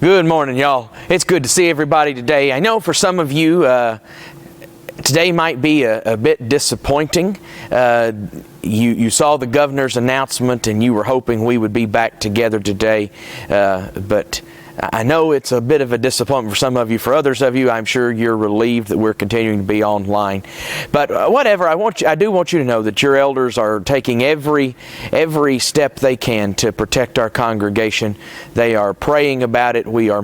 Good morning, y'all. It's good to see everybody today. I know for some of you, today might be a bit disappointing. You saw the governor's announcement and you were hoping we would be back together today, but I know it's a bit of a disappointment for some of you. For others of you, I'm sure you're relieved that we're continuing to be online. But whatever, I do want you to know that your elders are taking every step they can to protect our congregation. They are praying about it. They are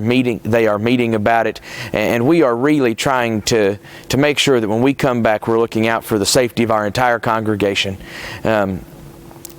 meeting about it, and we are really trying to make sure that when we come back, we're looking out for the safety of our entire congregation.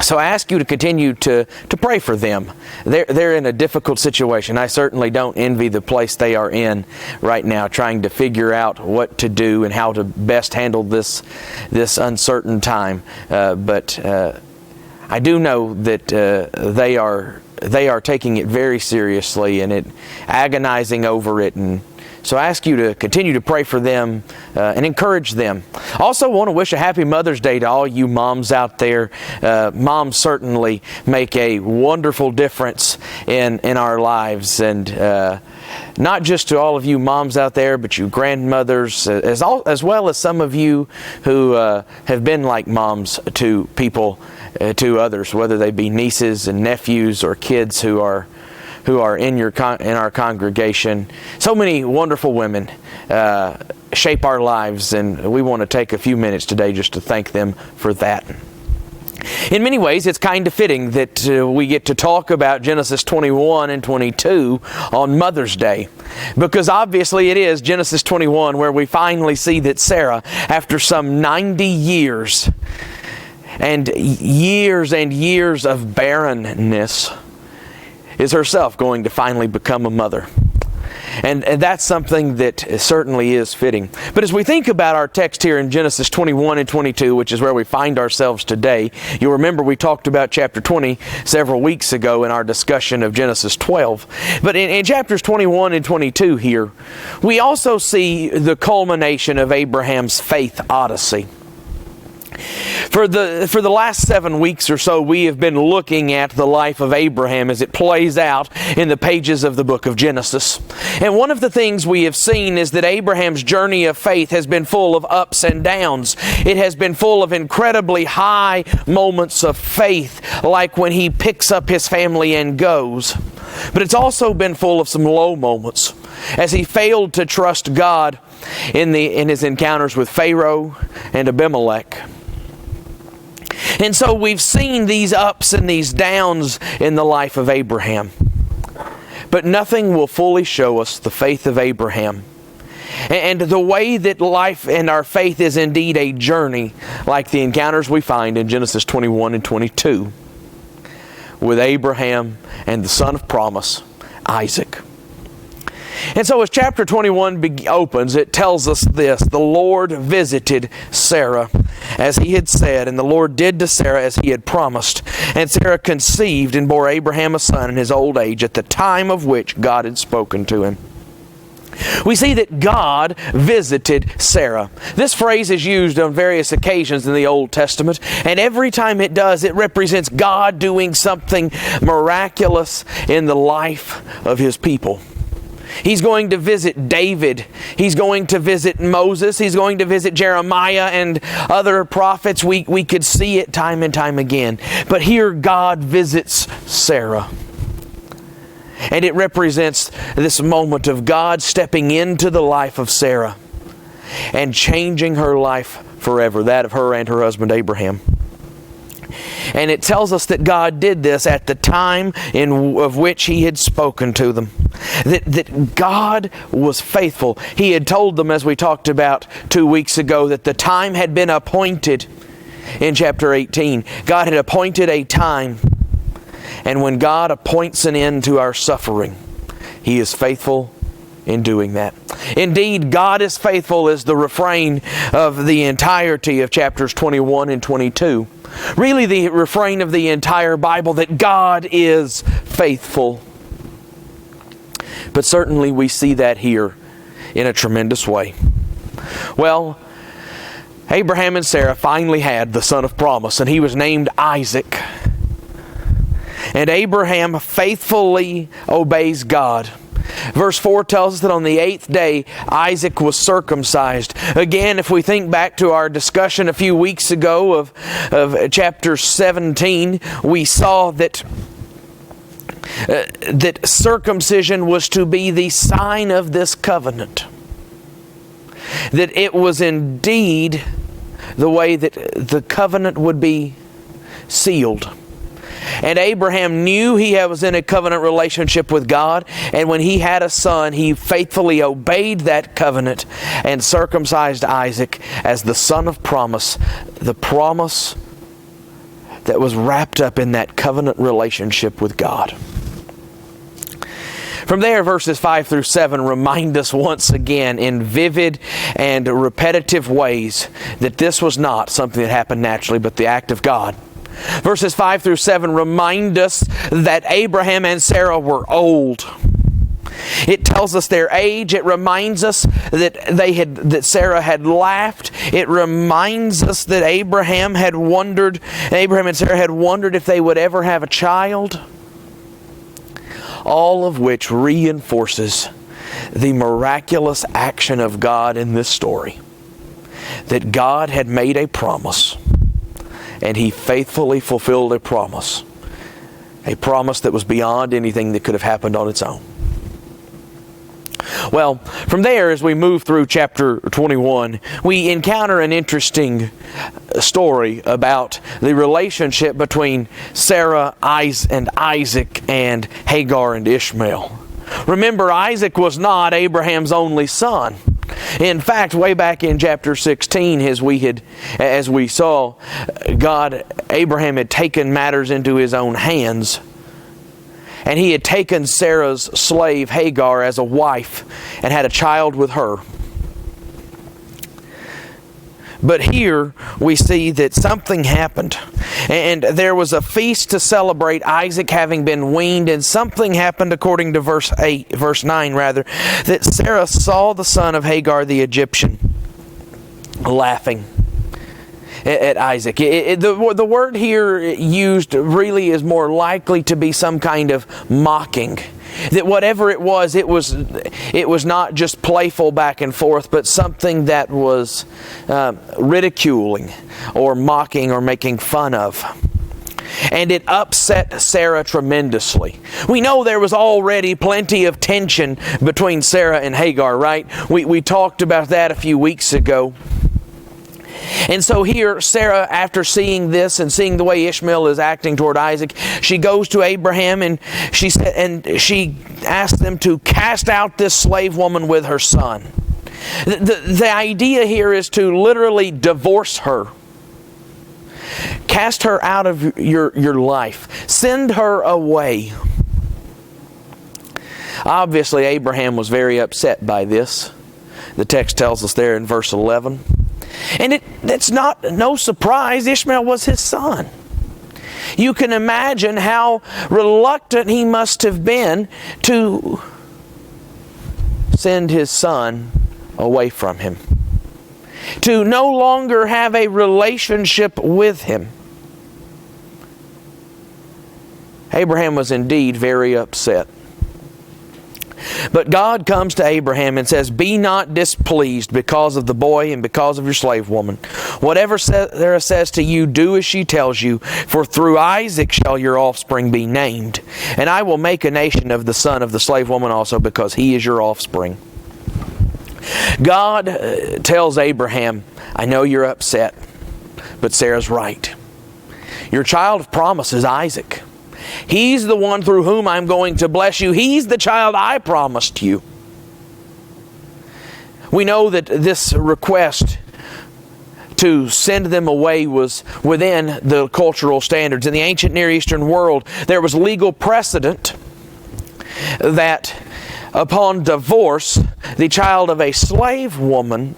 So I ask you to continue to pray for them. They're in a difficult situation. I certainly don't envy the place they are in right now, trying to figure out what to do and how to best handle this uncertain time. But I do know that they are taking it very seriously and agonizing over it. And so I ask you to continue to pray for them and encourage them. Also want to wish a happy Mother's Day to all you moms out there. Moms certainly make a wonderful difference in our lives. And not just to all of you moms out there, but you grandmothers, as well as some of you who have been like moms to people, to others, whether they be nieces and nephews or kids who are in our congregation. So many wonderful women shape our lives, and we want to take a few minutes today just to thank them for that. In many ways, it's kind of fitting that we get to talk about Genesis 21 and 22 on Mother's Day, because obviously it is Genesis 21 where we finally see that Sarah, after some 90 years and years of barrenness, is herself going to finally become a mother. And that's something that certainly is fitting. But as we think about our text here in Genesis 21 and 22, which is where we find ourselves today, you'll remember we talked about chapter 20 several weeks ago in our discussion of Genesis 12. But in chapters 21 and 22 here, we also see the culmination of Abraham's faith odyssey. For the last 7 weeks or so, we have been looking at the life of Abraham as it plays out in the pages of the book of Genesis. And one of the things we have seen is that Abraham's journey of faith has been full of ups and downs. It has been full of incredibly high moments of faith, like when he picks up his family and goes. But it's also been full of some low moments, as he failed to trust God in his encounters with Pharaoh and Abimelech. And so we've seen these ups and these downs in the life of Abraham. But nothing will fully show us the faith of Abraham. And the way that life and our faith is indeed a journey, like the encounters we find in Genesis 21 and 22 with Abraham and the son of promise, Isaac. And so as chapter 21 opens, it tells us this: the Lord visited Sarah as he had said, and the Lord did to Sarah as he had promised. And Sarah conceived and bore Abraham a son in his old age, at the time of which God had spoken to him. We see that God visited Sarah. This phrase is used on various occasions in the Old Testament, and every time it does, it represents God doing something miraculous in the life of His people. He's going to visit David. He's going to visit Moses. He's going to visit Jeremiah and other prophets. We could see it time and time again. But here God visits Sarah. And it represents this moment of God stepping into the life of Sarah and changing her life forever, that of her and her husband Abraham. And it tells us that God did this at the time of which He had spoken to them. That God was faithful. He had told them, as we talked about 2 weeks ago, that the time had been appointed in chapter 18. God had appointed a time. And when God appoints an end to our suffering, He is faithful in doing that. Indeed, God is faithful is the refrain of the entirety of chapters 21 and 22. Really the refrain of the entire Bible, that God is faithful. But certainly we see that here in a tremendous way. Well, Abraham and Sarah finally had the son of promise, and he was named Isaac. And Abraham faithfully obeys God. Verse 4 tells us that on the 8th day, Isaac was circumcised. Again, if we think back to our discussion a few weeks ago of chapter 17, we saw that circumcision was to be the sign of this covenant. That it was indeed the way that the covenant would be sealed. And Abraham knew he was in a covenant relationship with God, and when he had a son, he faithfully obeyed that covenant and circumcised Isaac as the son of promise, the promise that was wrapped up in that covenant relationship with God. From there, verses 5 through 7 remind us once again in vivid and repetitive ways that this was not something that happened naturally, but the act of God. Verses 5 through 7 remind us that Abraham and Sarah were old. It tells us their age. It reminds us that Sarah had laughed. It reminds us that Abraham and Sarah had wondered if they would ever have a child. All of which reinforces the miraculous action of God in this story. That God had made a promise, and He faithfully fulfilled a promise. A promise that was beyond anything that could have happened on its own. Well, from there, as we move through chapter 21, we encounter an interesting story about the relationship between Sarah and Isaac and Hagar and Ishmael. Remember, Isaac was not Abraham's only son. In fact, way back in chapter 16, as we saw, Abraham had taken matters into his own hands. And he had taken Sarah's slave Hagar as a wife and had a child with her. But here we see that something happened. And there was a feast to celebrate Isaac having been weaned. And something happened according to verse 9, that Sarah saw the son of Hagar the Egyptian laughing at Isaac. The word here used really is more likely to be some kind of mocking. That whatever it was not just playful back and forth, but something that was ridiculing or mocking or making fun of. And it upset Sarah tremendously. We know there was already plenty of tension between Sarah and Hagar, right? We talked about that a few weeks ago. And so here, Sarah, after seeing this and seeing the way Ishmael is acting toward Isaac, she goes to Abraham and she asks them to cast out this slave woman with her son. The idea here is to literally divorce her. Cast her out of your life. Send her away. Obviously, Abraham was very upset by this. The text tells us there in verse 11. And it's no surprise Ishmael was his son. You can imagine how reluctant he must have been to send his son away from him. To no longer have a relationship with him. Abraham was indeed very upset. But God comes to Abraham and says, "Be not displeased because of the boy and because of your slave woman. Whatever Sarah says to you, do as she tells you, for through Isaac shall your offspring be named. And I will make a nation of the son of the slave woman also, because he is your offspring." God tells Abraham, "I know you're upset, but Sarah's right. Your child of promise is Isaac. He's the one through whom I'm going to bless you. He's the child I promised you." We know that this request to send them away was within the cultural standards. In the ancient Near Eastern world, there was legal precedent that upon divorce, the child of a slave woman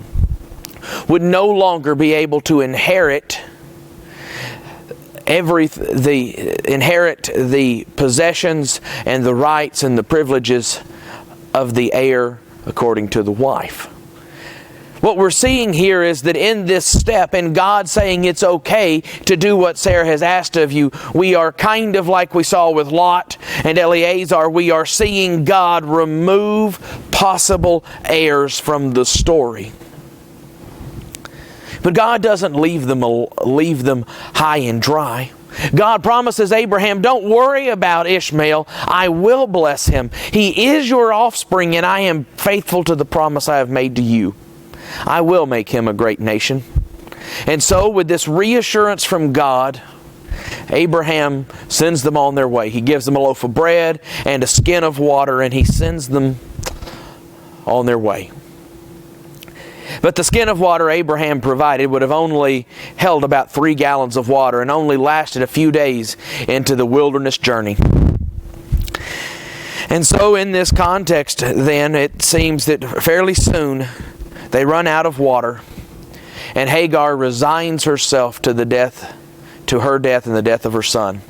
would no longer be able to inherit the possessions and the rights and the privileges of the heir according to the wife. What we're seeing here is that in this step, and God saying it's okay to do what Sarah has asked of you, we are kind of like we saw with Lot and Eleazar, we are seeing God remove possible heirs from the story. But God doesn't leave them high and dry. God promises Abraham, don't worry about Ishmael. I will bless him. He is your offspring, and I am faithful to the promise I have made to you. I will make him a great nation. And so, with this reassurance from God, Abraham sends them on their way. He gives them a loaf of bread and a skin of water, and he sends them on their way. But the skin of water Abraham provided would have only held about 3 gallons of water and only lasted a few days into the wilderness journey. And so in this context, then, it seems that fairly soon they run out of water, and Hagar resigns herself to her death and the death of her son.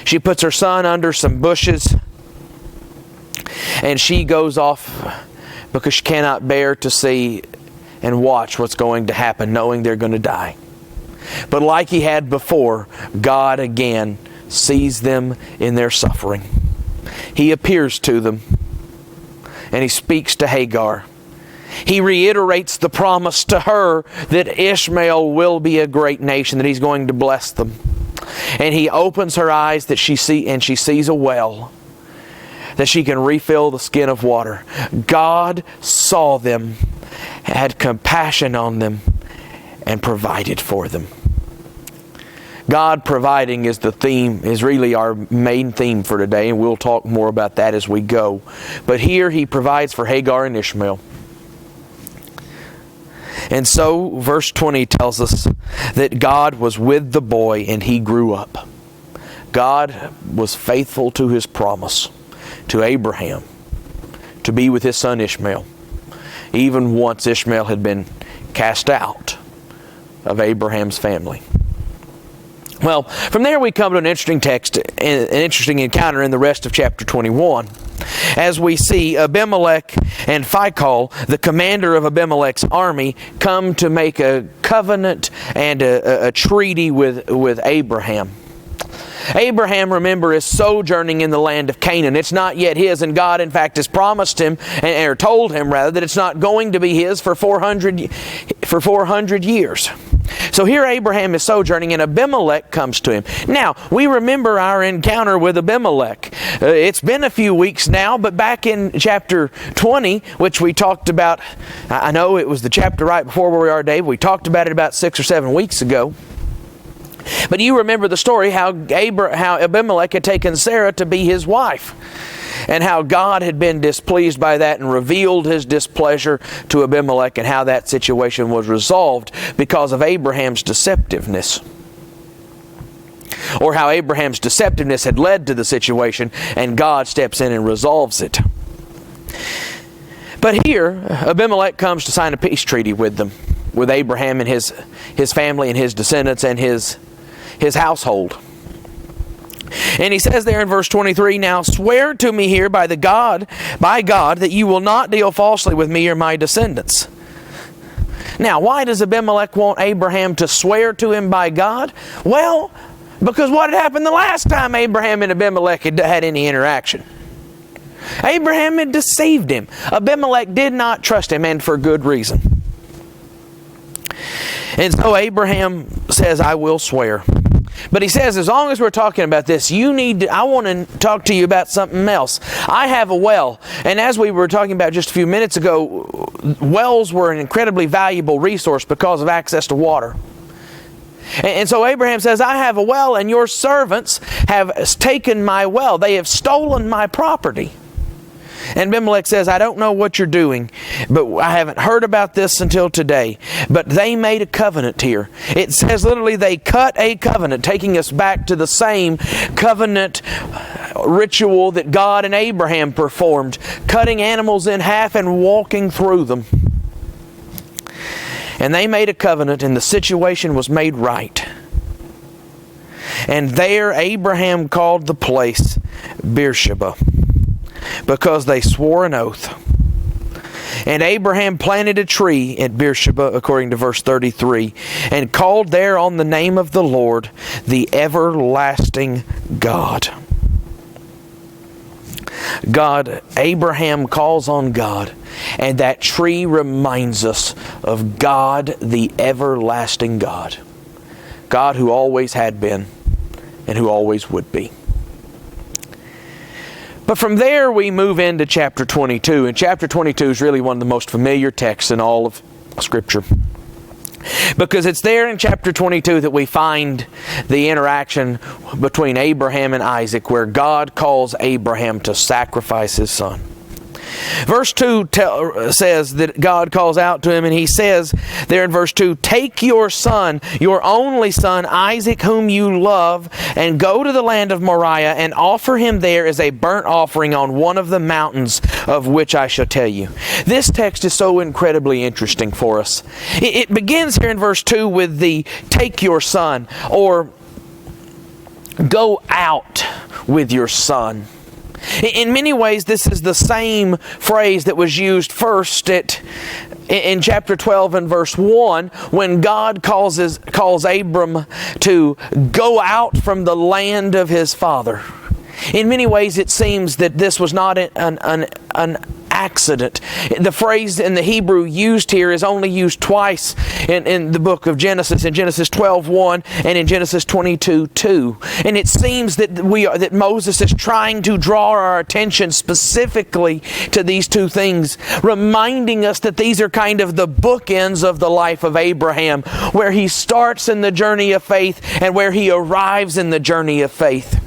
She puts her son under some bushes, and she goes off because she cannot bear to see and watch what's going to happen, knowing they're going to die. But like He had before, God again sees them in their suffering. He appears to them, and He speaks to Hagar. He reiterates the promise to her that Ishmael will be a great nation, that He's going to bless them. And He opens her eyes that she sees a well, that she can refill the skin of water. God saw them, had compassion on them, and provided for them. God providing is really our main theme for today, and we'll talk more about that as we go. But here He provides for Hagar and Ishmael. And so, verse 20 tells us that God was with the boy and he grew up. God was faithful to His promise to Abraham to be with his son Ishmael, even once Ishmael had been cast out of Abraham's family. Well, from there we come to an interesting text, an interesting encounter in the rest of chapter 21. As we see Abimelech and Phicol, the commander of Abimelech's army, come to make a covenant and a treaty with Abraham. Abraham, remember, is sojourning in the land of Canaan. It's not yet his, and God, in fact, has promised him, or told him, rather, that it's not going to be his for 400 years. So here Abraham is sojourning, and Abimelech comes to him. Now, we remember our encounter with Abimelech. It's been a few weeks now, but back in chapter 20, which we talked about, I know it was the chapter right before where we are, Dave. We talked about it about 6 or 7 weeks ago. But you remember the story, how Abimelech had taken Sarah to be his wife, and how God had been displeased by that and revealed His displeasure to Abimelech, and how that situation was resolved because of Abraham's deceptiveness. Or how Abraham's deceptiveness had led to the situation, and God steps in and resolves it. But here, Abimelech comes to sign a peace treaty with them, with Abraham and his family and his descendants and his household. And he says there in verse 23, "Now swear to me here by God, that you will not deal falsely with me or my descendants." Now, why does Abimelech want Abraham to swear to him by God? Well, because what had happened the last time Abraham and Abimelech had any interaction? Abraham had deceived him. Abimelech did not trust him, and for good reason. And so Abraham says, "I will swear." But he says, as long as we're talking about this, I want to talk to you about something else. I have a well. And as we were talking about just a few minutes ago, wells were an incredibly valuable resource because of access to water. And so Abraham says, I have a well, and your servants have taken my well. They have stolen my property. And Abimelech says, I don't know what you're doing, but I haven't heard about this until today. But they made a covenant here. It says literally they cut a covenant, taking us back to the same covenant ritual that God and Abraham performed, cutting animals in half and walking through them. And they made a covenant, and the situation was made right. And there Abraham called the place Beersheba, because they swore an oath. And Abraham planted a tree at Beersheba, according to verse 33, and called there on the name of the Lord, the everlasting God. Abraham calls on God, and that tree reminds us of God, the everlasting God. God who always had been and who always would be. But from there we move into chapter 22, and chapter 22 is really one of the most familiar texts in all of Scripture. Because it's there in chapter 22 that we find the interaction between Abraham and Isaac, where God calls Abraham to sacrifice his son. Verse 2 says that God calls out to him, and He says there in verse 2, "Take your son, your only son, Isaac, whom you love, and go to the land of Moriah, and offer him there as a burnt offering on one of the mountains of which I shall tell you." This text is so incredibly interesting for us. It begins here in verse 2 with the "take your son," or "go out with your son." In many ways, this is the same phrase that was used first in chapter 12 and verse 1, when God calls Abram to go out from the land of his father. In many ways, it seems that this was not an accident. The phrase in the Hebrew used here is only used twice in the book of Genesis, in Genesis 12:1 and in Genesis 22:2. And it seems that Moses is trying to draw our attention specifically to these two things, reminding us that these are kind of the bookends of the life of Abraham, where he starts in the journey of faith and where he arrives in the journey of faith.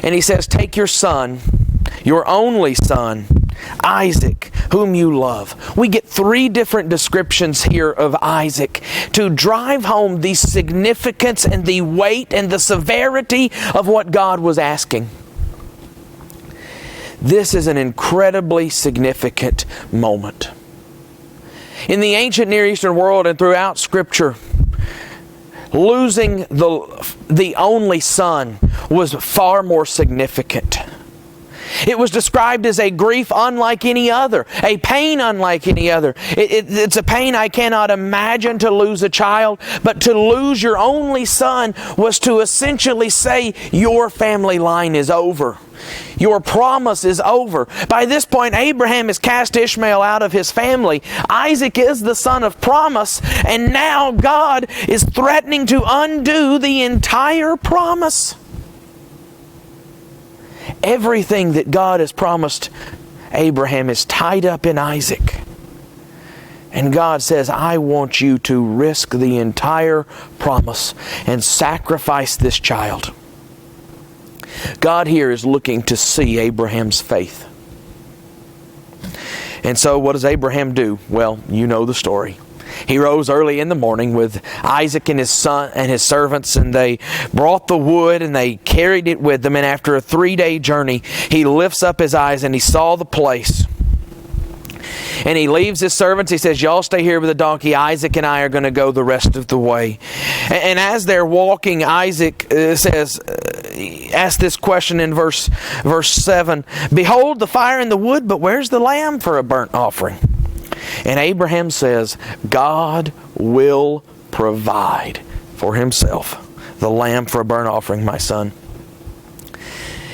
And he says, "Take your son, your only son, Isaac, whom you love." We get three different descriptions here of Isaac to drive home the significance and the weight and the severity of what God was asking. This is an incredibly significant moment. In the ancient Near Eastern world and throughout Scripture, losing the only son was far more significant. It was described as a grief unlike any other, a pain unlike any other. It's a pain I cannot imagine to lose a child, but to lose your only son was to essentially say, your family line is over. Your promise is over. By this point, Abraham has cast Ishmael out of his family. Isaac is the son of promise, and now God is threatening to undo the entire promise. Everything that God has promised Abraham is tied up in Isaac. And God says, I want you to risk the entire promise and sacrifice this child. God here is looking to see Abraham's faith. And so what does Abraham do? Well, you know the story. He rose early in the morning with Isaac and his son and his servants, and they brought the wood and they carried it with them. And after a 3-day journey, he lifts up his eyes and he saw the place. And he leaves his servants. He says, y'all stay here with the donkey. Isaac and I are going to go the rest of the way. And as they're walking, Isaac asks this question in verse 7. Behold the fire and the wood, but where's the lamb for a burnt offering? And Abraham says, God will provide for himself the lamb for a burnt offering, my son.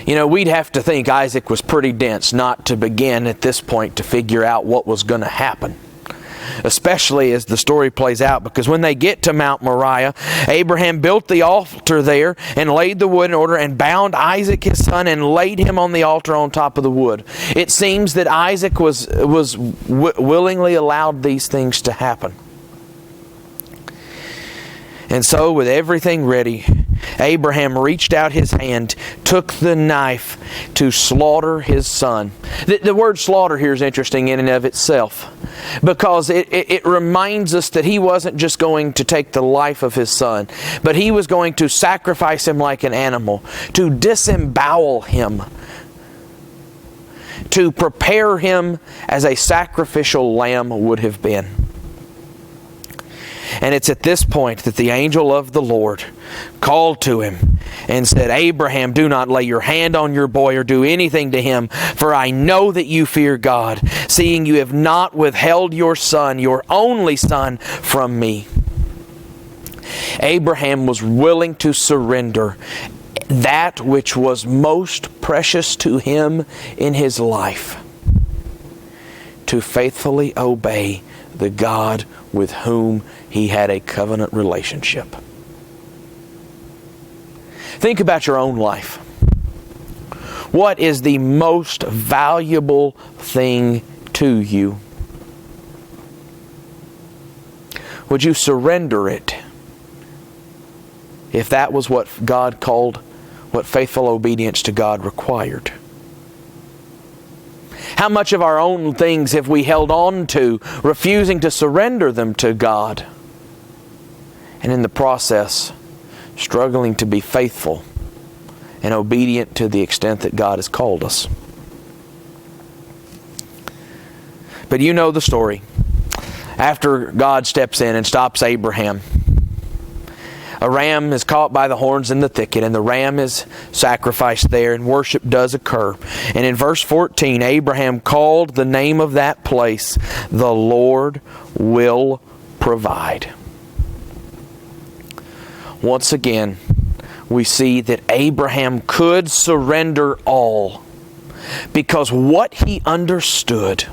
You know, we'd have to think Isaac was pretty dense not to begin at this point to figure out what was going to happen. Especially as the story plays out, because when they get to Mount Moriah, Abraham built the altar there and laid the wood in order and bound Isaac his son and laid him on the altar on top of the wood. It seems that Isaac was willingly allowed these things to happen. And so, with everything ready, Abraham reached out his hand, took the knife to slaughter his son. The word slaughter here is interesting in and of itself, because it reminds us that he wasn't just going to take the life of his son, but he was going to sacrifice him like an animal, to disembowel him, to prepare him as a sacrificial lamb would have been. And it's at this point that the angel of the Lord called to him and said, Abraham, do not lay your hand on your boy or do anything to him, for I know that you fear God, seeing you have not withheld your son, your only son, from me. Abraham was willing to surrender that which was most precious to him in his life to faithfully obey the God with whom he had a covenant relationship. Think about your own life. What is the most valuable thing to you? Would you surrender it if that was what God called, what faithful obedience to God required? How much of our own things have we held on to, refusing to surrender them to God, and in the process, struggling to be faithful and obedient to the extent that God has called us? But you know the story. After God steps in and stops Abraham, a ram is caught by the horns in the thicket, and the ram is sacrificed there, and worship does occur. And in verse 14, Abraham called the name of that place, "The Lord will provide." Once again, we see that Abraham could surrender all because what he understood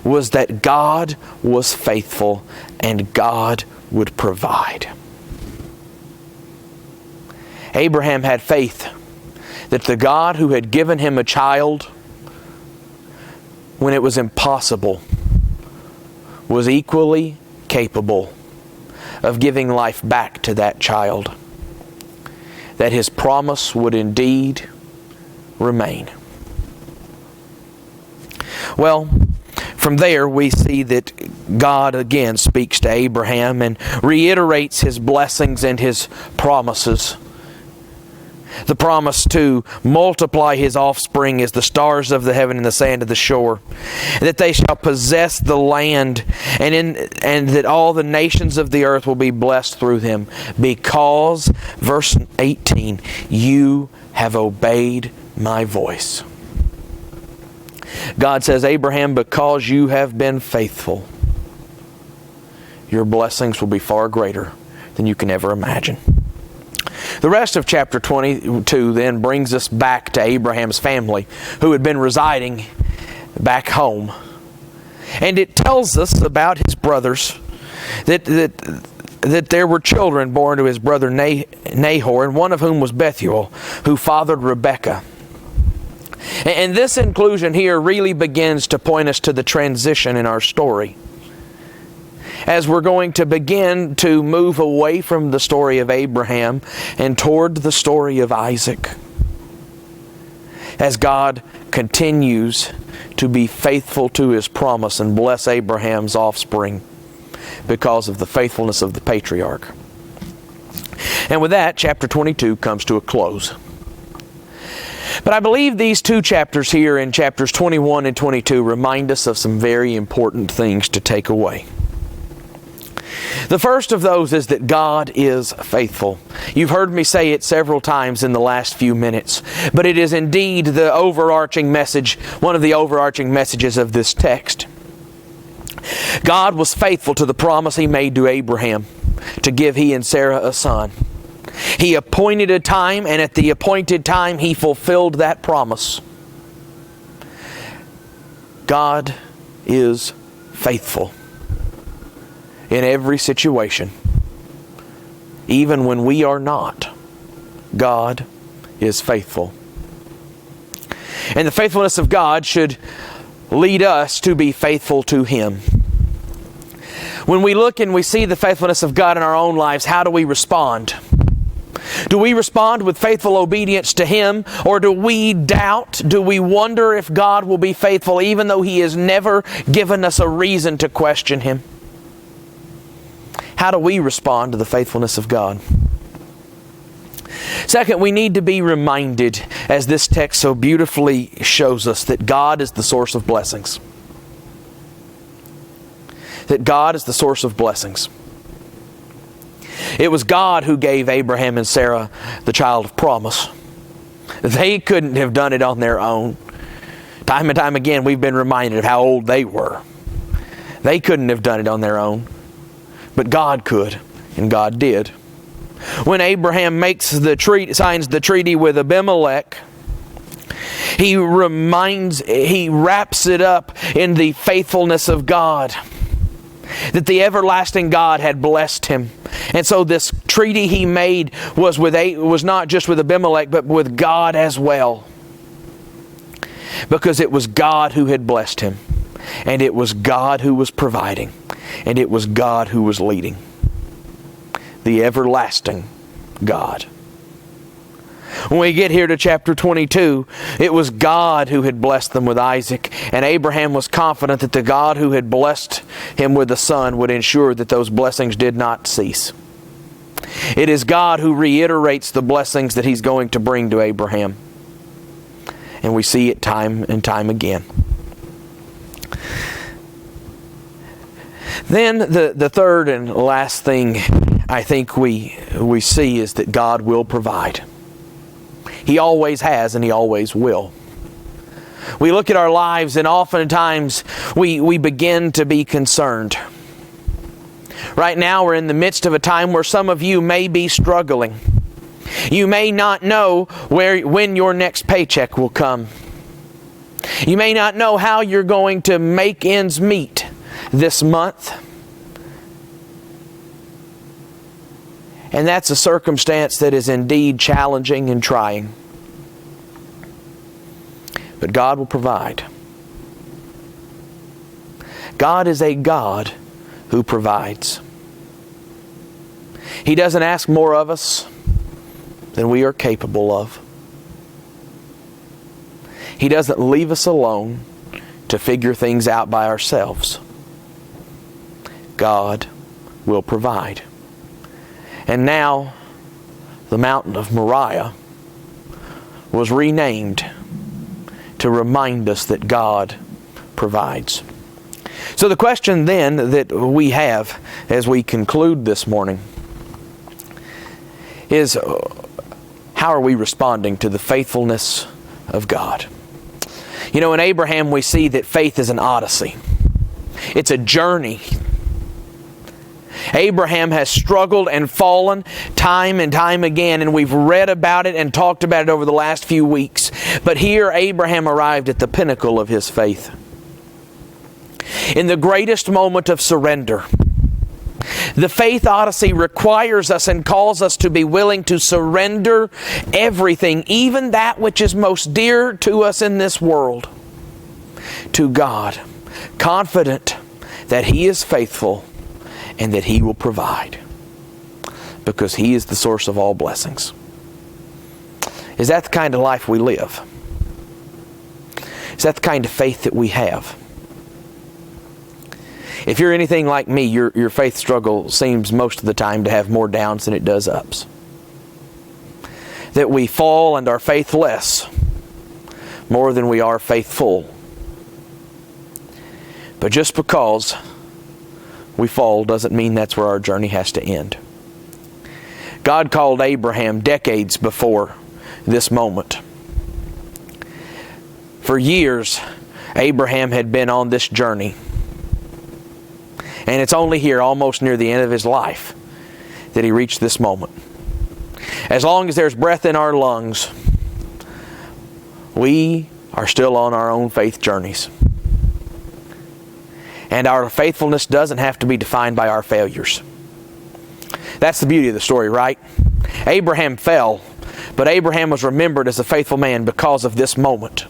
was that God was faithful and God would provide. Abraham had faith that the God who had given him a child when it was impossible was equally capable of giving life back to that child, that his promise would indeed remain. Well, from there we see that God again speaks to Abraham and reiterates his blessings and his promises. The promise to multiply his offspring as the stars of the heaven and the sand of the shore, that they shall possess the land, and that all the nations of the earth will be blessed through them, because, verse 18, you have obeyed my voice. God says, Abraham, because you have been faithful, your blessings will be far greater than you can ever imagine. The rest of chapter 22 then brings us back to Abraham's family, who had been residing back home. And it tells us about his brothers, that there were children born to his brother Nahor, and one of whom was Bethuel, who fathered Rebekah. And this inclusion here really begins to point us to the transition in our story, as we're going to begin to move away from the story of Abraham and toward the story of Isaac, as God continues to be faithful to his promise and bless Abraham's offspring because of the faithfulness of the patriarch. And with that, chapter 22 comes to a close. But I believe these two chapters here in chapters 21 and 22 remind us of some very important things to take away. The first of those is that God is faithful. You've heard me say it several times in the last few minutes, but it is indeed the overarching message, one of the overarching messages of this text. God was faithful to the promise He made to Abraham to give he and Sarah a son. He appointed a time, and at the appointed time He fulfilled that promise. God is faithful in every situation. Even when we are not, God is faithful. And the faithfulness of God should lead us to be faithful to Him. When we look and we see the faithfulness of God in our own lives, how do we respond? Do we respond with faithful obedience to Him, or do we doubt? Do we wonder if God will be faithful even though He has never given us a reason to question Him? How do we respond to the faithfulness of God? Second, we need to be reminded, as this text so beautifully shows us, that God is the source of blessings. That God is the source of blessings. It was God who gave Abraham and Sarah the child of promise. They couldn't have done it on their own. Time and time again, we've been reminded of how old they were. They couldn't have done it on their own. But God could, and God did. When Abraham signs the treaty with Abimelech, he wraps it up in the faithfulness of God, that the everlasting God had blessed him. And so this treaty he made was not just with Abimelech, but with God as well. Because it was God who had blessed him, and it was God who was providing, and it was God who was leading. The everlasting God. When we get here to chapter 22, it was God who had blessed them with Isaac, and Abraham was confident that the God who had blessed him with a son would ensure that those blessings did not cease. It is God who reiterates the blessings that He's going to bring to Abraham. And we see it time and time again. Then the third and last thing I think we see is that God will provide. He always has, and He always will. We look at our lives, and oftentimes we begin to be concerned. Right now we're in the midst of a time where some of you may be struggling. You may not know when your next paycheck will come. You may not know how you're going to make ends meet this month. And that's a circumstance that is indeed challenging and trying. But God will provide. God is a God who provides. He doesn't ask more of us than we are capable of. He doesn't leave us alone to figure things out by ourselves. God will provide. And now, the mountain of Moriah was renamed to remind us that God provides. So the question then that we have as we conclude this morning is, how are we responding to the faithfulness of God? You know, in Abraham we see that faith is an odyssey. It's a journey. Abraham has struggled and fallen time and time again, and we've read about it and talked about it over the last few weeks. But here Abraham arrived at the pinnacle of his faith. In the greatest moment of surrender. The faith odyssey requires us and calls us to be willing to surrender everything, even that which is most dear to us in this world, to God, confident that He is faithful and that He will provide, because He is the source of all blessings. Is that the kind of life we live? Is that the kind of faith that we have? If you're anything like me, your faith struggle seems most of the time to have more downs than it does ups. That we fall and are faithless more than we are faithful. But just because we fall doesn't mean that's where our journey has to end. God called Abraham decades before this moment. For years, Abraham had been on this journey. And it's only here, almost near the end of his life, that he reached this moment. As long as there's breath in our lungs, we are still on our own faith journeys. And our faithfulness doesn't have to be defined by our failures. That's the beauty of the story, right? Abraham fell, but Abraham was remembered as a faithful man because of this moment.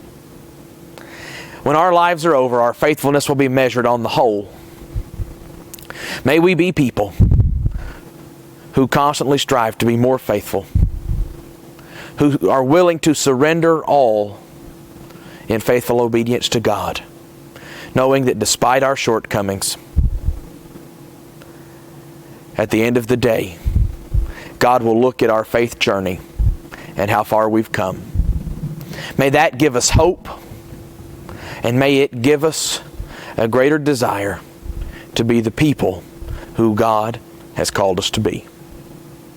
When our lives are over, our faithfulness will be measured on the whole. May we be people who constantly strive to be more faithful, who are willing to surrender all in faithful obedience to God, knowing that despite our shortcomings, at the end of the day, God will look at our faith journey and how far we've come. May that give us hope, and may it give us a greater desire to be the people who God has called us to be.